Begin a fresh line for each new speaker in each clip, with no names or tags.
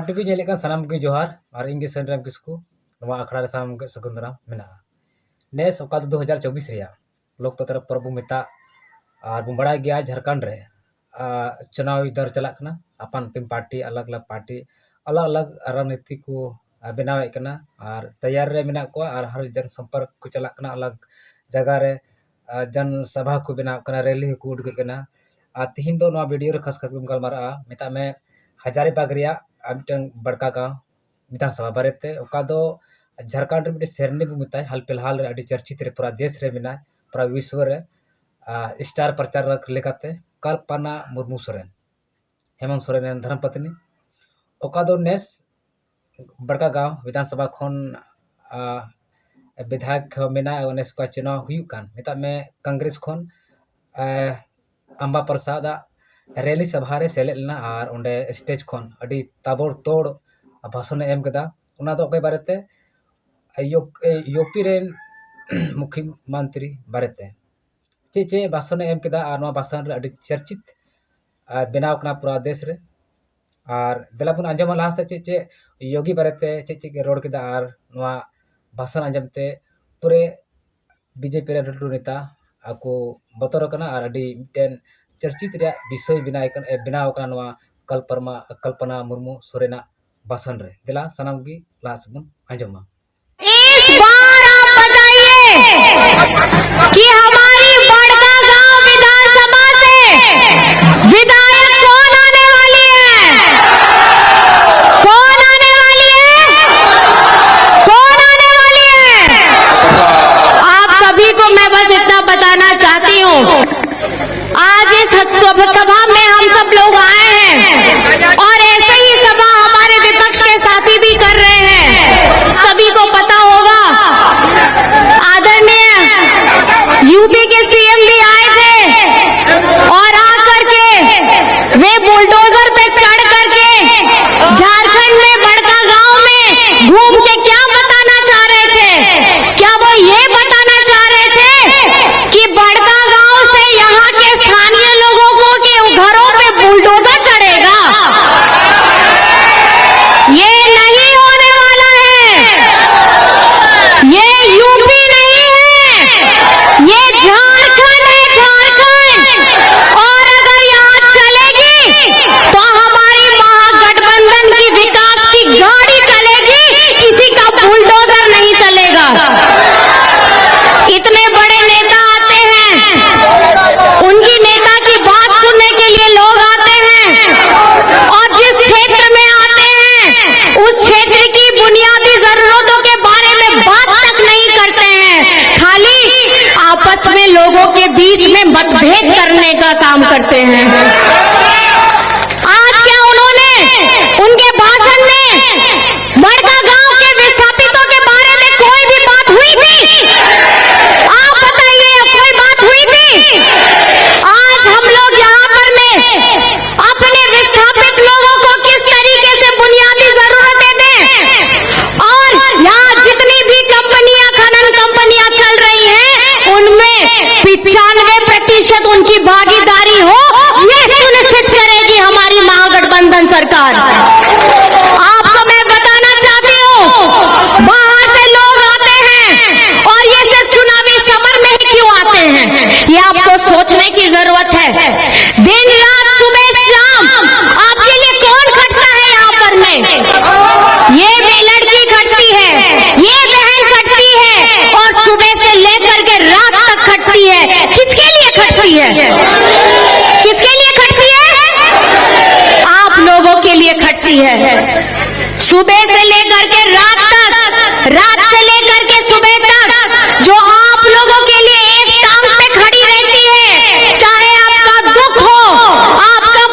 Live TV नेले का सनाम के जोहार और इंगे सनराम किसको नवा अखड़ा साम के सगुंदरा मेना नेस ओका 2024 रिया लोकतंत्र प्रभु मिता और बुमबड़ा गया झारखंड रे चुनावी दर चला कना अपन पिन पार्टी अलग अलग रणनीति को बनावे कना और तैयार रे मेना को और हर जन संपर्क को चला कना अलग जगह रे जन सभा को बनाव कना रैली को उडगे कना तिहिन दो नवा वीडियो रे खास कर गलमारा मिता में हजारीबाग रिया मिटन बड़का गाँव विधानसभा बारेते ओका दो झारखंड रे सेरनी भी मिताय हाल फिलहाल रे अड़ी चर्चित रे पूरा देश रे मिना पूरा विश्व रे स्टार प्रचारक लेकाते कल्पना मुर्मू सोरेन हेमंत सोरेन धर्मपत्नी ओका दो नेस बड़का गाँव विधानसभा खन विधायक मेना नेस का चुनाव हुई कान मिता में कांग्रेस खन अंबा प्रसाद रैली सभा रे सेलेद लेना और ओंडे स्टेज खन अड़ी ताबड़ तोड़ भाषण एम कदा उना दो के बारेते यूपी रेन मुख्यमंत्री बारेते चे भाषण एम कदा और नवा भाषण रे अड़ी चर्चित बनाव कना पूरा देश रे और देलापुन अंजम लहा से चे योगी बारेते चे के रोड कदा और नवा भाषण अंजमते पूरे बीजेपी रे लटू नेता ako बतर कना और अड़ी मिटन चर्चित रे विषय बनाव कना नवा कल्पना मुर्मू सोरेना भाषण रे दिला सनाम की लास्ट बुन अंजमा।
इस बार आप बताइए कि हमारी बड़का गांव विधानसभा से विधायक कौन आने वाली है? कौन आने वाली है? कौन आने वाली है? आप सभी को मैं बस इतना बताना चाहती हूँ, आज इस सभा में हम सब लोग आए हैं और ऐसे ही सभा हमारे विपक्ष के साथी भी कर रहे हैं। सभी को पता होगा आदरणीय यूपी के सीएम भी आए थे और आकर के वे बुलडोजर पे चढ़ करके झारखंड में बड़का गांव में घूम के क्या बताना चाह रहे थे? क्या वो ये बताना चाह रहे थे कि बड़का गांव से यहाँ के स्थानीय लोगों को के घरों पे बुलडोजर चढ़ेगा? ये नहीं होने वाला है। ये यूपी नहीं है, ये झारखंड है, झारखंड। और अगर यहाँ चलेगी तो हमारी महागठबंधन की विकास की गाड़ी चलेगी, किसी का बुलडोजर नहीं चलेगा। इतने बड़े नेता आते हैं, उनकी नेता की बात सुनने के लिए लोग आते हैं और जिस क्षेत्र में आते हैं उस क्षेत्र की बुनियादी जरूरतों के बारे में बात तक नहीं करते हैं, खाली आपस में लोगों के बीच में मतभेद करने का काम करते हैं। आज क्या उन्होंने उनके भाषण में बड़का गांव के विस्थापितों के बारे में कोई भी बात हुई थी? आप बताइए, कोई बात हुई थी? आज हम लोग यहाँ पर में अपने विस्थापित लोगों को किस तरीके से बुनियादी जरूरतें दें और यहाँ जितनी भी कंपनियां, खनन कंपनियां चल रही हैं, उनमें 95% उनकी भागीदारी हो, ये सुनिश्चित करेगी हमारी महागठबंधन सरकार। आपको मैं बताना चाहती हूँ, बाहर से लोग आते हैं और ये सिर्फ चुनावी समर में ही क्यों आते हैं, ये आपको सोचने की जरूरत है। दिन रात सुबह शाम आपके लिए कौन खटता है यहाँ पर में? ये भी लड़की खटती है, ये बहन खटती है और सुबह से लेकर के रात तक खटती है। किसके लिए खटती है? किसके लिए खटती है? आप लोगों के लिए खटती है। सुबह से लेकर के रात तक, रात से लेकर के सुबह तक जो आप लोगों के लिए एक टांग पे खड़ी रहती है, चाहे आपका दुख हो, आपका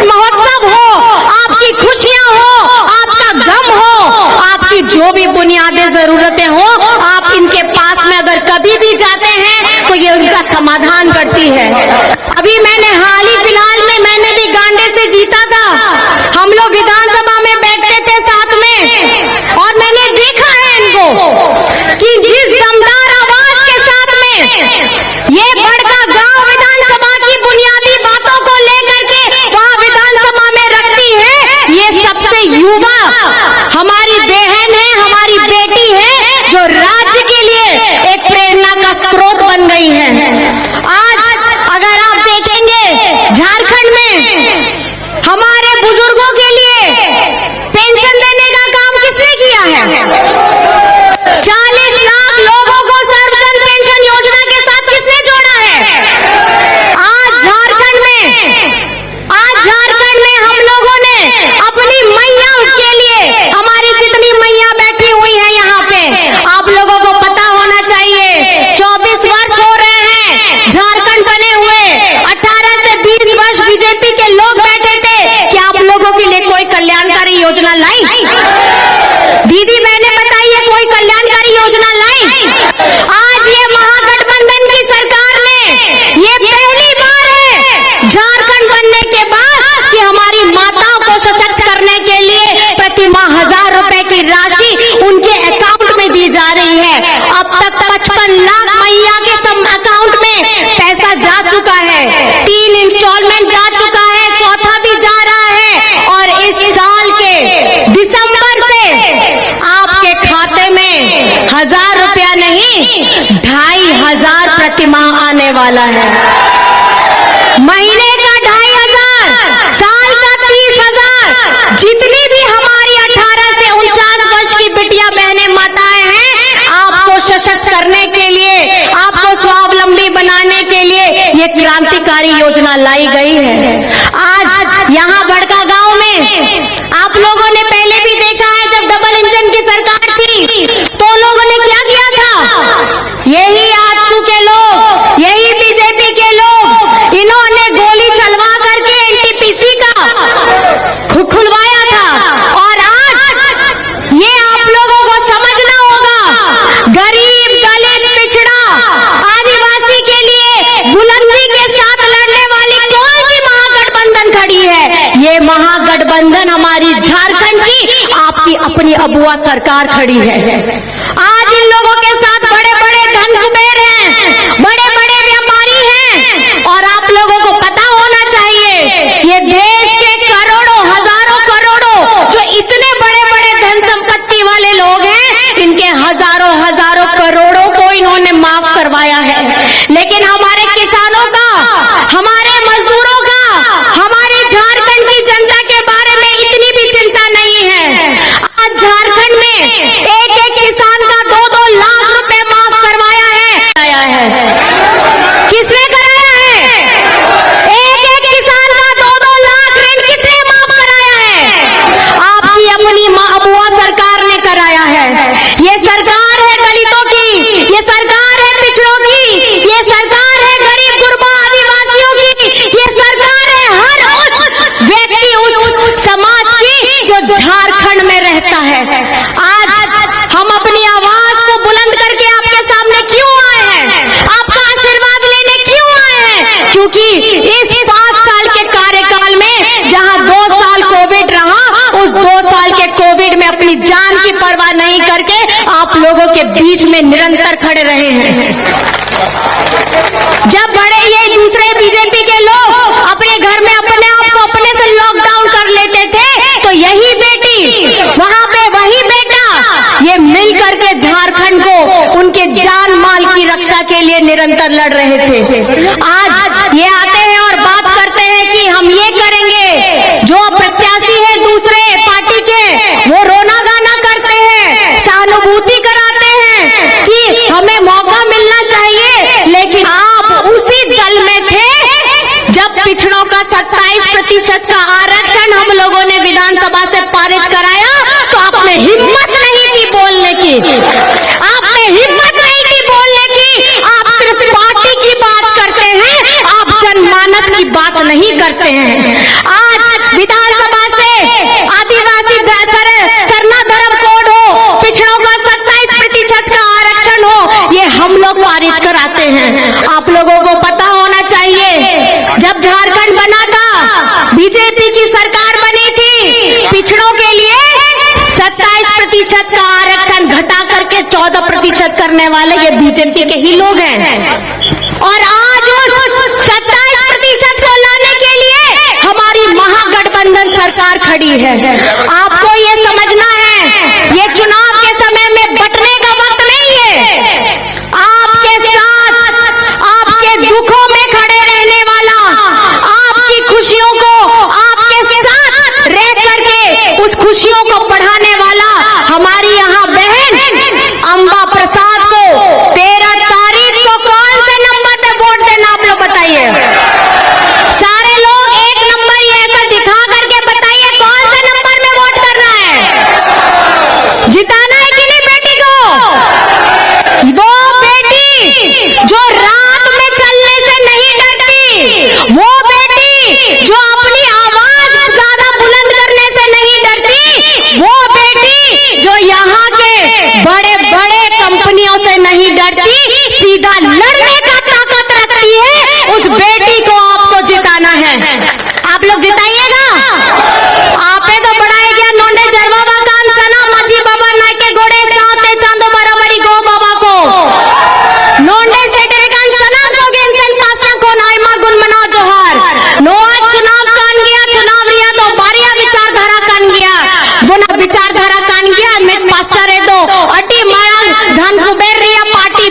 महोत्सव हो, आपकी खुशियां हो, आपका गम हो, आपकी जो भी बुनियादी जरूरतें हो, आप इनके पास में अगर कभी भी जाते हैं तो ये उनका समाधान करती है। अभी मैंने हाल ही फिलहाल में मैंने भी गांडे से जीता था। हम लोग विधानसभा में बैठते थे साथ में नहीं 2500 प्रतिमाह आने वाला है। महीने का 2500, साल का 30,000। जितनी भी हमारी 18 से 49 वर्ष की बिटिया बहनें माताएं हैं, आपको सशक्त करने के लिए, आपको स्वावलंबी बनाने के लिए ये क्रांतिकारी योजना लाई गई है। आज यहाँ बड़का गांव में आप लोगों ने पहले भी देखा है, जब डबल इंजन की सरकार थी तो लोगों ने क्या किया था, यही आजसू के लोग, यही बीजेपी के लोग, इन्होंने गोली चलवा करके एनटीपीसी का खुलवाया था। और आज ये आप लोगों को समझना होगा, गरीब, दलित, पिछड़ा, आदिवासी के लिए बुलंदी के साथ लड़ने वाली कौन सी महागठबंधन खड़ी है? ये महागठबंधन हमारी झारखंड की, आपकी अपनी अबुआ सरकार खड़ी है। आज इन लोगों के साथ बड़े बड़े धन कुबेर हैं, बड़े बड़े व्यापारी हैं, और आप लोगों को पता होना चाहिए ये देश के करोड़ों, हजारों करोड़ों जो इतने बड़े बड़े धन संपत्ति वाले लोग हैं, इनके हजारों हजारों करोड़ों को इन्होंने माफ करवाया है। लेकिन हमारे किसानों का, हमारे मजदूरों का, हमारी झारखंड की जनता के बारे में इतनी भी चिंता नहीं है। आज झारखंड में एक एक किसान का 2-2 लाख रुपए माफ करवाया है। किसने कराया है? एक एक किसान का 2-2 लाख ऋण किसने माफ कराया है? आपकी अपनी अबुआ सरकार ने कराया है। ये सरकार है दलितों की, ये सरकार है पिछड़ों की, ये सरकार है गरीब गुरबा आदिवासियों की, ये सरकार है हर उस व्यक्ति, उस समाज की जो झारखंड में रहता है। आज हम अपनी आवाज को बुलंद करके आपके सामने क्यों आए हैं? आपका आशीर्वाद लेने क्यों आए हैं? क्योंकि इस 5 साल के कार्यकाल में जहां 2 साल कोविड रहा, उस 2 साल के कोविड में अपनी जान की परवाह नहीं करके आप लोगों के बीच में निरंतर खड़े रहे हैं। जब बड़े ये दूसरे बीजेपी के लोग अपने घर में अपने आप को अपने से लॉकडाउन कर लेते थे, तो यही बेटी, वहां पे वही बेटा, ये मिल करके झारखंड को उनके जान माल की रक्षा के लिए निरंतर लड़ रहे थे। आज ये आते हैं और बात करते हैं कि हम ये करेंगे। जो प्रत्याशी है दूसरे पार्टी के, वो रोना गाना करते हैं, सहानुभूति कराते हैं कि हमें मौका मिलना चाहिए। लेकिन आप उसी दल में थे जब पिछड़ों का 27% का आरक्षण हम लोगों ने विधानसभा से पारित कराया, तो आपने हिम्मत नहीं की बोलने की, आपने हिम्मत नहीं की बोलने की। आप सिर्फ पार्टी की बात करते हैं, आप जनमानस की बात नहीं करते हैं। आज विधानसभा से आदिवासी सरना धर्म कोड हो, पिछड़ों का 27% का आरक्षण हो, ये हम लोग पारित कराते हैं। आप लोगों को पता होना चाहिए, जब झारखंड बना था, बीजेपी की सरकार बनी थी, पिछड़ों के लिए 27% का आरक्षण घटा करके 14% करने वाले ये बीजेपी के ही लोग हैं। और आज उस 27% को लाने के लिए हमारी महागठबंधन सरकार खड़ी है। आपको ये समझना है, ये चुनाव के समय में बंटने का वक्त नहीं है। आपके साथ, आपके दुखों में खड़े रहने वाला, आपकी खुशियों को आपके साथ रह करके उस खुशियों को बढ़ाने वाला हमारी यहाँ बहन अंबा प्रसाद को 13 तारीख को कौन से नंबर पे वोट देना, आप लोग बताइए। सारे लोग एक नंबर ये ऐसा दिखा करके बताइए कौन से नंबर में वोट करना है। जिताना है कि नहीं बेटी को? वो बेटी जो रात में चलने से नहीं डरती, वो बेटी जो अपनी आवाज ज्यादा बुलंद करने से नहीं डरती, वो बेटी जो यहाँ के बड़े बड़े कंपनियों से नहीं डरती, सीधा लड़ने का ताकत रखती है, उस बेटी को आपको जिताना है। आप लोग जिताइएगा। आपे तो बढ़ाए गया नोंडे जरवा कान सना माझी बाबा नाके गोड़े चाहते चांदो बराबरी गो बाबा को नोंडे से कान सना को गेंसन पासना को नाइमा गुण मना जोहार नो आज चुनाव कान गया, चुनाव रिया तो बारिया विचारधारा कान गया, गुना विचारधारा कान गया, मैं पास्टर है तो अटी माया धन कुबेर रिया पार्टी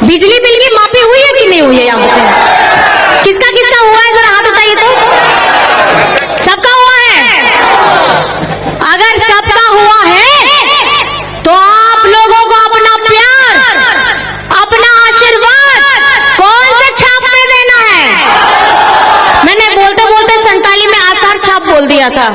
बिजली बिल की माफी हुई है कि नहीं हुई है? यहाँ बताइए किसका किसका हुआ है, जरा हाथ उठाइए तो। सबका हुआ है? अगर सबका हुआ है तो आप लोगों को अपना प्यार, अपना आशीर्वाद कौन से छाप में देना है? मैंने बोलते बोलते संताली में आसार छाप बोल दिया था।